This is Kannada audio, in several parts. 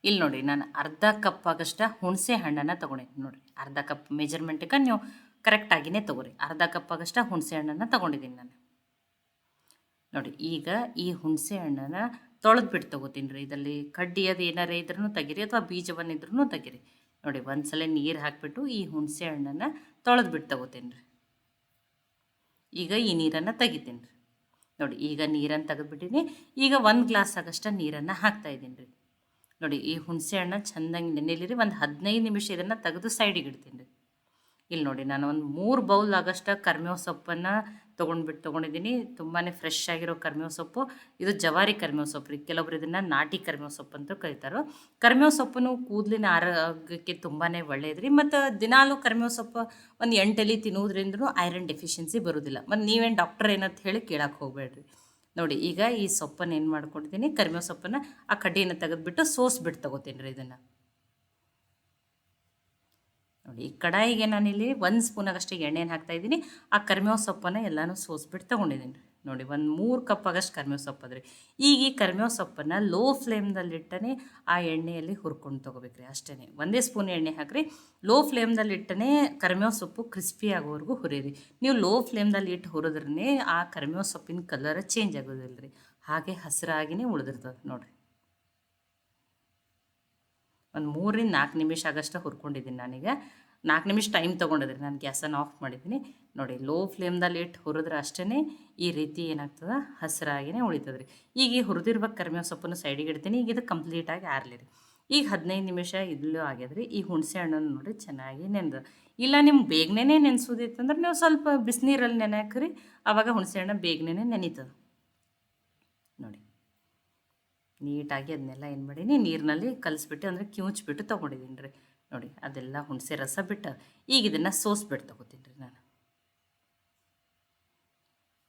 ಇಲ್ಲಿ ನೋಡಿ ನಾನು ಅರ್ಧ ಕಪ್ ಆಗಷ್ಟ ಹುಣಸೆ ಹಣ್ಣನ್ನು ತೊಗೊಂಡಿದ್ದೀನಿ ನೋಡಿರಿ. ಅರ್ಧ ಕಪ್ ಮೆಜರ್ಮೆಂಟಿಗೆ ನೀವು ಕರೆಕ್ಟಾಗಿಯೇ ತೊಗೊರಿ. ಅರ್ಧ ಕಪ್ ಆಗಷ್ಟ ಹುಣಸೆ ಹಣ್ಣನ್ನು ತೊಗೊಂಡಿದ್ದೀನಿ ನಾನು. ನೋಡಿ ಈಗ ಈ ಹುಣಸೆ ಹಣ್ಣನ್ನು ತೊಳೆದು ಬಿಟ್ಟು ತೊಗೋತೀನಿ ರೀ. ಇದರಲ್ಲಿ ಕಡ್ಡಿ ಅದು ಏನಾರ ಇದ್ರೂ ತೆಗೀರಿ ಅಥವಾ ಬೀಜವನ್ನಿದ್ರೂ ತೆಗೀರಿ. ನೋಡಿ ಒಂದ್ಸಲ ನೀರು ಹಾಕಿಬಿಟ್ಟು ಈ ಹುಣಸೆ ಹಣ್ಣನ್ನು ತೊಳೆದು ಬಿಟ್ಟು ತೊಗೋತೀನಿ ರೀ. ಈಗ ಈ ನೀರನ್ನು ತೆಗಿತೀನಿ ರೀ. ನೋಡಿ ಈಗ ನೀರನ್ನು ತೆಗೆದುಬಿಟ್ಟಿನಿ. ಈಗ 1 ಗ್ಲಾಸ್ ಆಗಷ್ಟ ನೀರನ್ನು ಹಾಕ್ತಾಯಿದ್ದೀನಿ ರೀ. ನೋಡಿ ಈ ಹುಣಸೆ ಹಣ್ಣು ಚೆಂದಾಗಿ ನೆನೆಲಿರಿ. ಒಂದು 15 ನಿಮಿಷ ಇದನ್ನು ತೆಗೆದು ಸೈಡಿಗೆ ಇಡ್ತೀನಿ ರೀ. ಇಲ್ಲಿ ನೋಡಿ ನಾನು ಒಂದು 3 ಬೌಲ್ ಆಗಷ್ಟ ಕರ್ಬೇವು ಸೊಪ್ಪನ್ನು ತೊಗೊಂಡಿದ್ದೀನಿ. ತುಂಬಾ ಫ್ರೆಶ್ ಆಗಿರೋ ಕರ್ಬೇವು ಸೊಪ್ಪು. ಇದು ಜವಾರಿ ಕರ್ಬೇವು ಸೊಪ್ಪು ರೀ. ಕೆಲವೊಬ್ರು ಇದನ್ನು ನಾಟಿ ಕರ್ಬೇವು ಸೊಪ್ಪು ಅಂತ ಕರೀತಾರೋ. ಕರ್ಬೇವು ಸೊಪ್ಪನ್ನು ಕೂದಲಿನ ಆರೋಗ್ಯಕ್ಕೆ ತುಂಬಾ ಒಳ್ಳೆಯದು ರೀ. ಮತ್ತು ದಿನಾಲೂ ಕರ್ಬೇವು ಸೊಪ್ಪು ಒಂದು 8 ಎಲೆ ತಿನ್ನೋದ್ರಿಂದನೂ ಐರನ್ ಡೆಫಿಷಿಯನ್ಸಿ ಬರೋದಿಲ್ಲ. ಮತ್ತು ನೀವೇನು ಡಾಕ್ಟರ್ ಏನಂತ ಹೇಳಿ ಕೇಳಕ್ಕೆ ಹೋಗಬೇಡ್ರಿ. ನೋಡಿ ಈಗ ಈ ಸೊಪ್ಪನ್ನು ಏನು ಮಾಡ್ಕೊಂಡಿದ್ದೀನಿ, ಕರಿಬೇವು ಸೊಪ್ಪನ್ನು ಆ ಕಡ್ಡಿಯನ್ನು ತೆಗೆದುಬಿಟ್ಟು ಸೋಸ್ಬಿಟ್ಟು ತೊಗೋತೀನಿ ರೀ ಇದನ್ನು. ನೋಡಿ ಈ ಕಡಾಯಿಗೆ ನಾನಿಲ್ಲಿ 1 ಸ್ಪೂನಾಗಷ್ಟು ಎಣ್ಣೆಯನ್ನು ಹಾಕ್ತಾಯಿದ್ದೀನಿ. ಆ ಕರಿಬೇವು ಸೊಪ್ಪನ್ನು ಎಲ್ಲನೂ ಸೋಸ್ಬಿಟ್ಟು ತೊಗೊಂಡಿದ್ದೀನಿ ರೀ. ನೋಡಿ ಒಂದು 3 ಕಪ್ ಆಗಷ್ಟು ಕರಿಬೇವು ಸೊಪ್ಪು ಅದ್ರಿ. ಈಗ ಈ ಕರಿಬೇವು ಸೊಪ್ಪನ್ನು ಲೋ ಫ್ಲೇಮ್ದಲ್ಲಿಟ್ಟನೆ ಆ ಎಣ್ಣೆಯಲ್ಲಿ ಹುರ್ಕೊಂಡು ತೊಗೋಬೇಕ್ರಿ. ಅಷ್ಟೇ, 1 ಸ್ಪೂನ್ ಎಣ್ಣೆ ಹಾಕಿರಿ. ಲೋ ಫ್ಲೇಮ್ದಲ್ಲಿ ಇಟ್ಟನೆ ಕರಿಬೇವು ಸೊಪ್ಪು ಕ್ರಿಸ್ಪಿ ಆಗೋವರೆಗೂ ಹುರಿಯಿರಿ. ನೀವು ಲೋ ಫ್ಲೇಮ್ದಲ್ಲಿ ಇಟ್ಟು ಹುರಿದ್ರೇ ಆ ಕರಿಬೇವು ಸೊಪ್ಪಿನ ಕಲರ್ ಚೇಂಜ್ ಆಗೋದಿಲ್ಲ ರೀ. ಹಾಗೆ ಹಸಿರಾಗಿಯೇ ಉಳಿದಿರ್ತದೆ ನೋಡಿರಿ. ಒಂದು 3ರಿಂದ 4 ನಿಮಿಷ ಆಗಷ್ಟು ಹುರ್ಕೊಂಡಿದ್ದೀನಿ ನಾನೀಗ. 4 ನಿಮಿಷ ಟೈಮ್ ತೊಗೊಂಡಿದ್ರಿ. ನಾನು ಗ್ಯಾಸನ್ನು ಆಫ್ ಮಾಡಿದ್ದೀನಿ. ನೋಡಿ ಲೋ ಫ್ಲೇಮ್ದಲ್ಲಿ ಇಟ್ಟು ಹುರಿದ್ರೆ ಅಷ್ಟೇ ಈ ರೀತಿ ಏನಾಗ್ತದೆ, ಹಸಿರಾಗಿಯೇ ಉಳಿತದೆ ರೀ. ಈಗ ಈ ಹುರಿದಿರ್ಬೇಕು ಕರಿಬೇವು ಸೊಪ್ಪನ್ನು ಸೈಡಿಗೆ ಇಡ್ತೀನಿ. ಈಗ ಇದು ಕಂಪ್ಲೀಟಾಗಿ ಆರಲಿ ರೀ. ಈಗ 15 ನಿಮಿಷ ಇಲ್ಲೂ ಆಗ್ಯದ್ರಿ. ಈ ಹುಣಸೆ ಹಣ್ಣನ್ನು ನೋಡಿ ಚೆನ್ನಾಗಿ ನೆನೆದು, ಇಲ್ಲ ನಿಮ್ಗೆ ಬೇಗನೆ ನೆನೆಸೋದಿತ್ತಂದ್ರೆ ನೀವು ಸ್ವಲ್ಪ ಬಿಸಿನೀರಲ್ಲಿ ನೆನೆ ಹಾಕ್ರಿ. ಆವಾಗ ಹುಣಸೆ ಹಣ್ಣು ಬೇಗನೆ ನೆನೀತದೆ. ನೋಡಿ ನೀಟಾಗಿ ಅದನ್ನೆಲ್ಲ ಏನು ಮಾಡೀನಿ, ನೀರಿನಲ್ಲಿ ಕಲಿಸ್ಬಿಟ್ಟು ಅಂದರೆ ಕಿವುಚ್ಬಿಟ್ಟು ತೊಗೊಂಡಿದ್ದೀನಿ ರೀ. ನೋಡಿ ಅದೆಲ್ಲ ಹುಣಸೆ ರಸ ಬಿಟ್ಟು ಈಗ ಇದನ್ನು ಸೋಸ್ಬಿಟ್ಟು ತೊಗೋತೀನಿ ರೀ ನಾನು.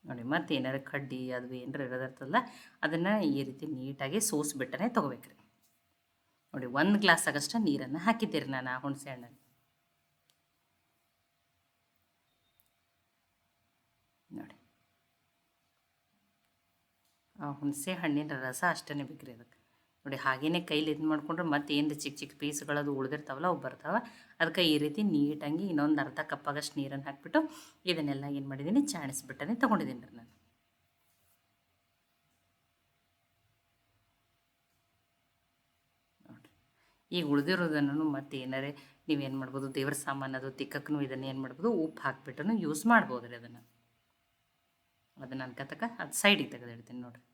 ನೋಡಿ ಮತ್ತು ಏನಾರು ಕಡ್ಡಿ ಅದು ಏನಾರು ಇರೋದಿರ್ತಲ್ಲ ಅದನ್ನು ಈ ರೀತಿ ನೀಟಾಗಿ ಸೋಸ್ಬಿಟ್ಟನೆ ತೊಗೋಬೇಕ್ರಿ. ನೋಡಿ 1 ಗ್ಲಾಸ್ ಆಗಷ್ಟು ನೀರನ್ನು ಹಾಕಿದ್ದೀರಿ ನಾನು ಆ ಹುಣಸೆ ಹಣ್ಣಲ್ಲಿ. ನೋಡಿ ಆ ಹುಣಸೆ ಹಣ್ಣಿನ ರಸ ಅಷ್ಟೇ ಬೇಕ್ರಿ ಅದಕ್ಕೆ. ನೋಡಿ ಹಾಗೇ ಕೈಲಿ ಇದು ಮಾಡಿಕೊಂಡ್ರೆ ಮತ್ತೆ ಏನು ಚಿಕ್ಕ ಚಿಕ್ಕ ಪೀಸ್ಗಳದು ಉಳಿದಿರ್ತಾವಲ್ಲ ಅವು ಬರ್ತಾವೆ. ಅದಕ್ಕೆ ಈ ರೀತಿ ನೀಟಾಗಿ ಇನ್ನೊಂದು ಅರ್ಧ ಕಪ್ ಆಗಷ್ಟು ನೀರನ್ನು ಹಾಕಿಬಿಟ್ಟು ಇದನ್ನೆಲ್ಲ ಏನು ಮಾಡಿದ್ದೀನಿ, ಚಾಣಿಸ್ಬಿಟ್ಟನೆ ತೊಗೊಂಡಿದ್ದೀನಿ ರೀ ನಾನು. ನೋಡಿರಿ ಈಗ ಉಳಿದಿರೋದನ್ನು ಮತ್ತೆ ಏನಾರೇ ನೀವೇನು ಮಾಡ್ಬೋದು, ದೇವ್ರ ಸಾಮಾನು ಅದು ತಿಕ್ಕಕ್ಕೂ ಇದನ್ನು ಏನು ಮಾಡ್ಬೋದು, ಉಪ್ಪು ಹಾಕ್ಬಿಟ್ಟು ಯೂಸ್ ಮಾಡ್ಬೋದು ರೀ ಅದನ್ನು. ಅದನ್ನು ಅನ್ಕತಕ್ಕ ಅದು ಸೈಡಿಗೆ ತೆಗೆದಿಡ್ತೀನಿ ನೋಡಿರಿ.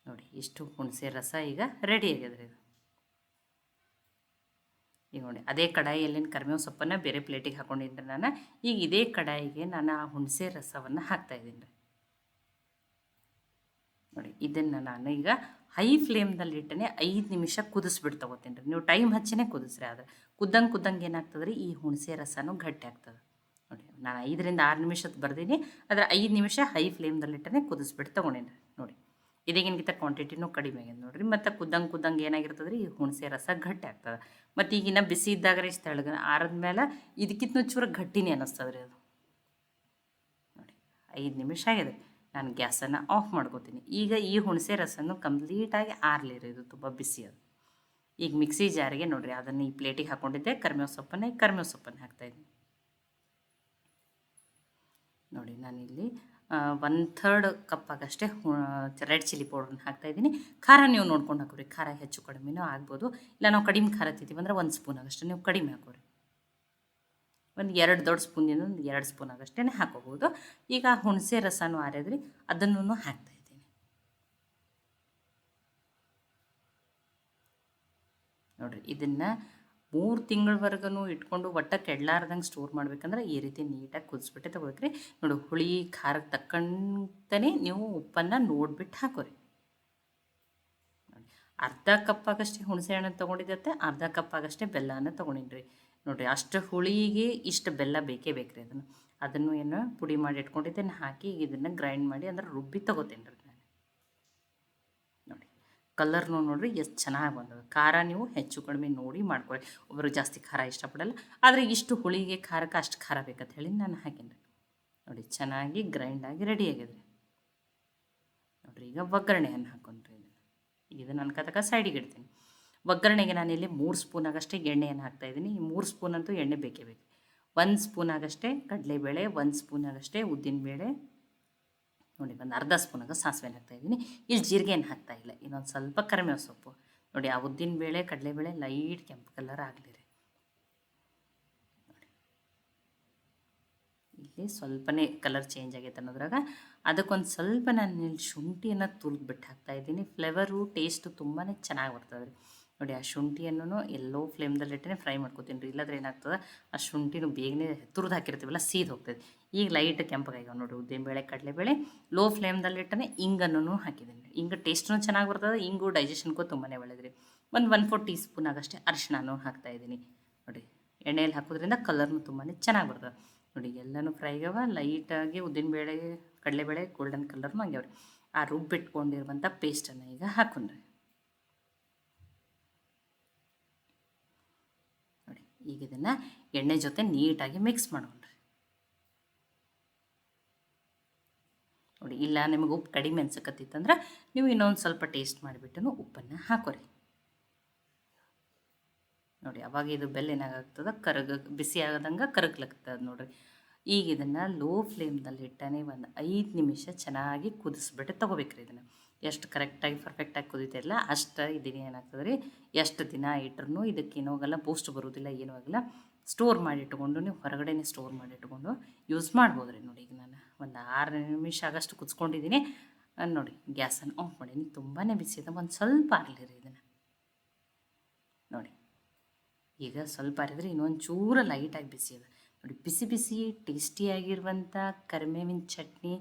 ನೋಡಿ ಇಷ್ಟು ಹುಣಸೆ ರಸ ಈಗ ರೆಡಿ ಆಗ್ಯದ್ರಿ ಇದು. ಈಗ ನೋಡಿ ಅದೇ ಕಡಾಯಿಯಲ್ಲಿನ ಕರಿಬೇವು ಸೊಪ್ಪನ್ನು ಬೇರೆ ಪ್ಲೇಟಿಗೆ ಹಾಕ್ಕೊಂಡಿದ್ದೀನಿ ನಾನು. ಈಗ ಇದೇ ಕಡಾಯಿಗೆ ನಾನು ಆ ಹುಣಸೆ ರಸವನ್ನು ಹಾಕ್ತಾಯಿದ್ದೀನಿ ರೀ. ನೋಡಿ ಇದನ್ನು ನಾನು ಈಗ ಹೈ ಫ್ಲೇಮ್ದಲ್ಲಿ ಇಟ್ಟನೆ 5 ನಿಮಿಷ ಕುದಿಸ್ಬಿಟ್ಟು ತೊಗೋತೀನಿ ರೀ. ನೀವು ಟೈಮ್ ಹಚ್ಚಿನೇ ಕುದಿಸ್ರಿ. ಆದರೆ ಕುದ್ದಂಗೆ ಏನಾಗ್ತದೆ ರೀ, ಈ ಹುಣಸೆ ರಸನೂ ಗಟ್ಟಿ ಆಗ್ತದೆ. ನೋಡಿ ನಾನು 5ರಿಂದ 6 ನಿಮಿಷದ ಬರ್ದೀನಿ. ಆದರೆ 5 ನಿಮಿಷ ಹೈ ಫ್ಲೇಮ್ದಲ್ಲಿ ಇಟ್ಟನೆ ಕುದಿಸ್ಬಿಟ್ಟು ತೊಗೊಂಡೇನಿ ರೀ. ನೋಡಿ ಇದಕ್ಕಿಂತ ಕ್ವಾಂಟಿಟಿನೂ ಕಡಿಮೆ ಆಗಿದೆ ನೋಡಿರಿ. ಮತ್ತು ಕುದ್ದಂಗೆ ಏನಾಗಿರ್ತದೆ ರೀ, ಈ ಹುಣಸೆ ರಸ ಗಟ್ಟಿ ಆಗ್ತದೆ. ಮತ್ತು ಈಗಿನ ಬಿಸಿ ಇದ್ದಾಗ ರೀ ತೆಳಗೆ ಆರಿದ್ಮೇಲೆ ಇದಕ್ಕಿಂತ ಚೂರು ಗಟ್ಟಿನೇ ಅನ್ನಿಸ್ತದೆ ರೀ ಅದು. ನೋಡಿ 5 ನಿಮಿಷ ಆಗಿದೆ. ನಾನು ಗ್ಯಾಸನ್ನು ಆಫ್ ಮಾಡ್ಕೋತೀನಿ. ಈಗ ಈ ಹುಣಸೆ ರಸನ್ನು ಕಂಪ್ಲೀಟಾಗಿ ಆರಲಿ ರೀ, ಇದು ತುಂಬ ಬಿಸಿ ಅದು. ಈಗ ಮಿಕ್ಸಿ ಜಾರಿಗೆ ನೋಡಿರಿ ಅದನ್ನು ಈ ಪ್ಲೇಟಿಗೆ ಹಾಕ್ಕೊಂಡಿದ್ದೆ ಕರಿಬೇವು ಸೊಪ್ಪನ್ನು ಹಾಕ್ತಾಯಿದ್ದೀನಿ. ನೋಡಿ ನಾನಿಲ್ಲಿ 1/3 ಕಪ್ ಆಗಷ್ಟೇ ರೆಡ್ ಚಿಲ್ಲಿ ಪೌಡ್ರನ್ನ ಹಾಕ್ತಾಯಿದ್ದೀನಿ. ಖಾರ ನೀವು ನೋಡ್ಕೊಂಡು ಹಾಕೋರಿ. ಖಾರ ಹೆಚ್ಚು ಕಡಿಮೆನೂ ಆಗ್ಬೋದು. ಇಲ್ಲ ನಾವು ಕಡಿಮೆ ಖಾರ ತಿಂತೀವಿ ಅಂದರೆ 1 ಸ್ಪೂನ್ ಆಗಷ್ಟು ನೀವು ಕಡಿಮೆ ಹಾಕೋರಿ. ಒಂದು 2 ದೊಡ್ಡ ಸ್ಪೂನಿಂದ ಒಂದು 2 ಸ್ಪೂನ್ ಆಗಷ್ಟೇ ಹಾಕೋಬೋದು. ಈಗ ಹುಣಸೆ ರಸನೂ ಆರಿದ್ರಿ, ಅದನ್ನು ಹಾಕ್ತಾಯಿದ್ದೀನಿ. ನೋಡಿರಿ ಇದನ್ನು 3 ತಿಂಗಳವರೆಗೂ ಇಟ್ಕೊಂಡು ಒಟ್ಟ ಕೆಡಲಾರ್ದಂಗೆ ಸ್ಟೋರ್ ಮಾಡ್ಬೇಕಂದ್ರೆ ಈ ರೀತಿ ನೀಟಾಗಿ ಕುದಿಸ್ಬಿಟ್ಟೆ ತೊಗೋಬೇಕ್ರಿ. ನೋಡಿ ಹುಳಿ ಖಾರಕ್ಕೆ ತಕ್ಕಂತನೇ ನೀವು ಉಪ್ಪನ್ನು ನೋಡಿಬಿಟ್ಟು ಹಾಕೋರಿ. ನೋಡಿ ಅರ್ಧ ಕಪ್ ಆಗಷ್ಟೇ ಹುಣಸೆ ಹಣ್ಣನ್ನು ತೊಗೊಂಡಿದ್ದತ್ತೆ, ಅರ್ಧ ಕಪ್ ಆಗಷ್ಟೇ ಬೆಲ್ಲನ ತೊಗೊಂಡಿನಿ. ನೋಡಿರಿ ಅಷ್ಟು ಹುಳಿಗೆ ಇಷ್ಟು ಬೆಲ್ಲ ಬೇಕೇ ಬೇಕ್ರಿ. ಅದನ್ನು ಏನು ಪುಡಿ ಮಾಡಿ ಇಟ್ಕೊಂಡಿದ್ದೇನೆ ಹಾಕಿ ಇದನ್ನು ಗ್ರೈಂಡ್ ಮಾಡಿ ಅಂದ್ರೆ ರುಬ್ಬಿ ತೊಗೋತೀನಿ ರೀ ನಾನು. ನೋಡಿ ಕಲರ್ನು ನೋಡಿರಿ ಎಷ್ಟು ಚೆನ್ನಾಗಿ ಬಂದದ. ಖಾರ ನೀವು ಹೆಚ್ಚು ಕಡಿಮೆ ನೋಡಿ ಮಾಡ್ಕೊಳ್ಳಿ. ಒಬ್ಬರು ಜಾಸ್ತಿ ಖಾರ ಇಷ್ಟಪಡಲ್ಲ, ಆದರೆ ಇಷ್ಟು ಹುಳಿಗೆ ಖಾರಕ್ಕೆ ಅಷ್ಟು ಖಾರ ಬೇಕಂತ ಹೇಳಿ ನಾನು ಹಾಕೀನಿ ರೀ. ನೋಡಿ ಚೆನ್ನಾಗಿ ಗ್ರೈಂಡಾಗಿ ರೆಡಿ ಆಗ್ಯದ್ರಿ. ನೋಡಿರಿ ಈಗ ಒಗ್ಗರಣೆಯನ್ನು ಹಾಕೊಂಡ್ರಿ ಇದನ್ನು ಅನ್ಕತಕ್ಕ ಸೈಡಿಗೆ ಇಡ್ತೀನಿ. ಒಗ್ಗರಣೆಗೆ ನಾನಿಲ್ಲಿ 3 ಸ್ಪೂನ್ ಆಗಷ್ಟೇ ಎಣ್ಣೆಯನ್ನು ಹಾಕ್ತಾಯಿದ್ದೀನಿ. ಈ 3 ಸ್ಪೂನ್ ಅಂತೂ ಎಣ್ಣೆ ಬೇಕೇ ಬೇಕು. 1 ಸ್ಪೂನ್ ಆಗಷ್ಟೇ ಕಡಲೆಬೇಳೆ, 1 ಸ್ಪೂನ್ ಆಗಷ್ಟೇ ಉದ್ದಿನಬೇಳೆ, ನೋಡಿ ಒಂದು ಅರ್ಧ ಸ್ಪೂನ್ ಆಗ ಸಾಸಿವೆನ ಹಾಕ್ತಾಯಿದ್ದೀನಿ. ಇಲ್ಲಿ ಜೀರಿಗೆ ಏನು ಹಾಕ್ತಾಯಿಲ್ಲ, ಇನ್ನೊಂದು ಸ್ವಲ್ಪ ಕರಿಬೇವು ಸೊಪ್ಪು. ನೋಡಿ ಆ ಉದ್ದಿನಬೇಳೆ ಕಡಲೆಬೇಳೆ ಲೈಟ್ ಕೆಂಪು ಕಲರ್ ಆಗಲಿ ರೀ. ಇಲ್ಲಿ ಸ್ವಲ್ಪನೇ ಕಲರ್ ಚೇಂಜ್ ಆಗೈತೆ ಅನ್ನೋದ್ರಾಗ ಅದಕ್ಕೊಂದು ಸ್ವಲ್ಪ ನಾನು ಇಲ್ಲಿ ಶುಂಠಿಯನ್ನು ತುರಿದ್ಬಿಟ್ಟು ಹಾಕ್ತಾಯಿದ್ದೀನಿ. ಫ್ಲೇವರು ಟೇಸ್ಟು ತುಂಬಾ ಚೆನ್ನಾಗಿ ಬರ್ತದೆ ರೀ. ನೋಡಿ ಆ ಶುಂಠಿಯನ್ನು ಎಲ್ಲೋ ಫ್ಲೇಮ್ದಲ್ಲಿಟ್ಟೇ ಫ್ರೈ ಮಾಡ್ಕೊತೀನಿ ರೀ, ಇಲ್ಲಾಂದ್ರೆ ಏನಾಗ್ತದೆ ಆ ಶುಂಠಿನೂ ಬೇಗನೆ ತುರಿದು ಹಾಕಿರ್ತೀವಲ್ಲ ಸೀದ್ ಹೋಗ್ತದೆ. ಈಗ ಲೈಟ್ ಕೆಂಪಗಾಗ್ಯಾವ ನೋಡಿ ಉದ್ದಿನಬೇಳೆ ಕಡಲೆಬೇಳೆ. ಲೋ ಫ್ಲೇಮ್ದಲ್ಲಿಟ್ಟನೆ ಇಂಗನ್ನು ಹಾಕಿದ್ದೀನಿ ರೀ. ಇಂಗು ಟೇಸ್ಟೂ ಚೆನ್ನಾಗಿ ಬರ್ತದೆ, ಇಂಗು ಡೈಜೆಷನ್ಗೂ ತುಂಬಾ ಒಳ್ಳೇದು ರೀ. ಒಂದು 1/4 ಟೀ ಸ್ಪೂನ್ ಆಗಷ್ಟೇ ಅರಿಶಿಣನೂ ಹಾಕ್ತಾಯಿದ್ದೀನಿ. ನೋಡಿ ಎಣ್ಣೆಯಲ್ಲಿ ಹಾಕೋದ್ರಿಂದ ಕಲರ್ನು ತುಂಬಾ ಚೆನ್ನಾಗಿ ಬರ್ತದೆ. ನೋಡಿ ಎಲ್ಲನೂ ಫ್ರೈ ಆಗ್ಯಾವ. ಲೈಟಾಗಿ ಉದ್ದಿನಬೇಳೆ ಕಡಲೆಬೇಳೆ ಗೋಲ್ಡನ್ ಕಲರ್ನು ಆಗ್ಯಾವ್ರಿ. ಆ ರುಬ್ಬಿಟ್ಕೊಂಡಿರುವಂಥ ಪೇಸ್ಟನ್ನು ಈಗ ಹಾಕೊಂಡ್ರಿ. ನೋಡಿ ಈಗ ಇದನ್ನು ಎಣ್ಣೆ ಜೊತೆ ನೀಟಾಗಿ ಮಿಕ್ಸ್ ಮಾಡೋಣ್ರಿ. ನೋಡಿ ಇಲ್ಲ ನಿಮಗೆ ಉಪ್ಪು ಕಡಿಮೆ ಅನ್ಸಕತ್ತಿತ್ತಂದ್ರೆ ನೀವು ಇನ್ನೊಂದು ಸ್ವಲ್ಪ ಟೇಸ್ಟ್ ಮಾಡಿಬಿಟ್ಟು ಉಪ್ಪನ್ನು ಹಾಕೋರಿ. ನೋಡಿ ಅವಾಗ ಇದು ಬೆಲ್ಲ ಏನಾಗ್ತದೆ ಬಿಸಿ ಆಗದಂಗೆ ಕರಗ್ಲತ್ತದ ನೋಡಿರಿ. ಈಗ ಇದನ್ನು ಲೋ ಫ್ಲೇಮ್ನಲ್ಲಿ ಇಟ್ಟನೆ ಒಂದು 5 ನಿಮಿಷ ಚೆನ್ನಾಗಿ ಕುದಿಸ್ಬಿಟ್ಟು ತೊಗೋಬೇಕ್ರಿ. ಇದನ್ನು ಎಷ್ಟು ಕರೆಕ್ಟಾಗಿ ಪರ್ಫೆಕ್ಟಾಗಿ ಕುದೀತಿರಲ್ಲ ಅಷ್ಟು ಇದನ್ನ ಏನಾಗ್ತದೆ ರೀ, ಎಷ್ಟು ದಿನ ಇಟ್ರೂ ಇದಕ್ಕೇನೂ ಹೋಗಲ್ಲ, ಬೂಸ್ಟ್ ಬರೋದಿಲ್ಲ, ಏನೂ ಆಗಲ್ಲ. ಸ್ಟೋರ್ ಮಾಡಿಟ್ಕೊಂಡು ನೀವು ಹೊರಗಡೆನೇ ಸ್ಟೋರ್ ಮಾಡಿಟ್ಕೊಂಡು ಯೂಸ್ ಮಾಡ್ಬೋದು ರೀ. ನೋಡಿ ಈಗ ನಾನು ಒಂದು 6 ನಿಮಿಷ ಆಗಷ್ಟು ಕುದಿಸ್ಕೊಂಡಿದ್ದೀನಿ. ನೋಡಿ ಗ್ಯಾಸನ್ನು ಆಫ್ ಮಾಡೀನಿ. ತುಂಬಾ ಬಿಸಿ ಇದೆ, ಒಂದು ಸ್ವಲ್ಪ ಆರಲಿ ರೀ ಇದನ್ನು. ನೋಡಿ ಈಗ ಸ್ವಲ್ಪ ಅರಿದ್ರೆ ಇನ್ನೊಂದು ಚೂರು ಲೈಟಾಗಿ ಬಿಸಿ ಇದೆ. ನೋಡಿ ಬಿಸಿ ಬಿಸಿ ಟೇಸ್ಟಿಯಾಗಿರುವಂಥ ಕರಿಬೇವಿನ ಚಟ್ನಿ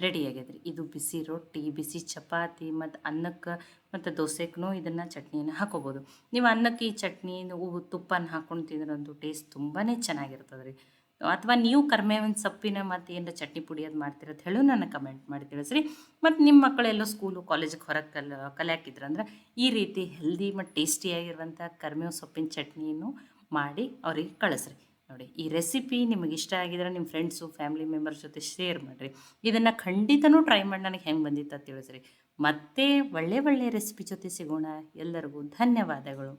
ರೆಡಿ ಆಗ್ಯದ್ರಿ. ಇದು ಬಿಸಿ ರೊಟ್ಟಿ, ಬಿಸಿ ಚಪಾತಿ ಮತ್ತು ಅನ್ನಕ್ಕೆ ಮತ್ತು ದೋಸೆಗೂ ಇದನ್ನು ಚಟ್ನಿಯನ್ನು ಹಾಕೋಬೋದು. ನೀವು ಅನ್ನಕ್ಕೆ ಈ ಚಟ್ನಿ ತುಪ್ಪನ ಹಾಕ್ಕೊಂಡು ತಿಂದ್ರಂತೂ ಟೇಸ್ಟ್ ತುಂಬಾ ಚೆನ್ನಾಗಿರ್ತದೆ ರೀ. ಅಥವಾ ನೀವು ಕರಿಬೇವಿನ ಸೊಪ್ಪಿನ ಮತ್ತು ಏನಾರ ಚಟ್ನಿ ಪುಡಿ ಅದು ಮಾಡ್ತೀರ ಅಂತ ಹೇಳಿ ನನಗೆ ಕಮೆಂಟ್ ಮಾಡಿ ತಿಳಿಸ್ರಿ. ಮತ್ತು ನಿಮ್ಮ ಮಕ್ಕಳೆಲ್ಲೋ ಸ್ಕೂಲು ಕಾಲೇಜಿಗೆ ಹೊರಗೆ ಕಲಿಯಾಕಿದ್ರಂದ್ರೆ ಈ ರೀತಿ ಹೆಲ್ದಿ ಮತ್ತು ಟೇಸ್ಟಿಯಾಗಿರುವಂಥ ಕರಿಬೇವು ಸೊಪ್ಪಿನ ಚಟ್ನಿಯನ್ನು ಮಾಡಿ ಅವ್ರಿಗೆ ಕಳಿಸ್ರಿ. ನೋಡಿ ಈ ರೆಸಿಪಿ ನಿಮಗೆ ಇಷ್ಟ ಆಗಿದ್ರೆ ನಿಮ್ಮ ಫ್ರೆಂಡ್ಸು ಫ್ಯಾಮಿಲಿ ಮೆಂಬರ್ಸ್ ಜೊತೆ ಶೇರ್ ಮಾಡಿರಿ. ಇದನ್ನು ಖಂಡಿತನೂ ಟ್ರೈ ಮಾಡಿ ನನಗೆ ಹೆಂಗೆ ಬಂದಿತ್ತು ಅಂತ ತಿಳಿಸ್ರಿ. ಮತ್ತೆ ಒಳ್ಳೆ ರೆಸಿಪಿ ಜೊತೆ ಸಿಗೋಣ. ಎಲ್ಲರಿಗೂ ಧನ್ಯವಾದಗಳು.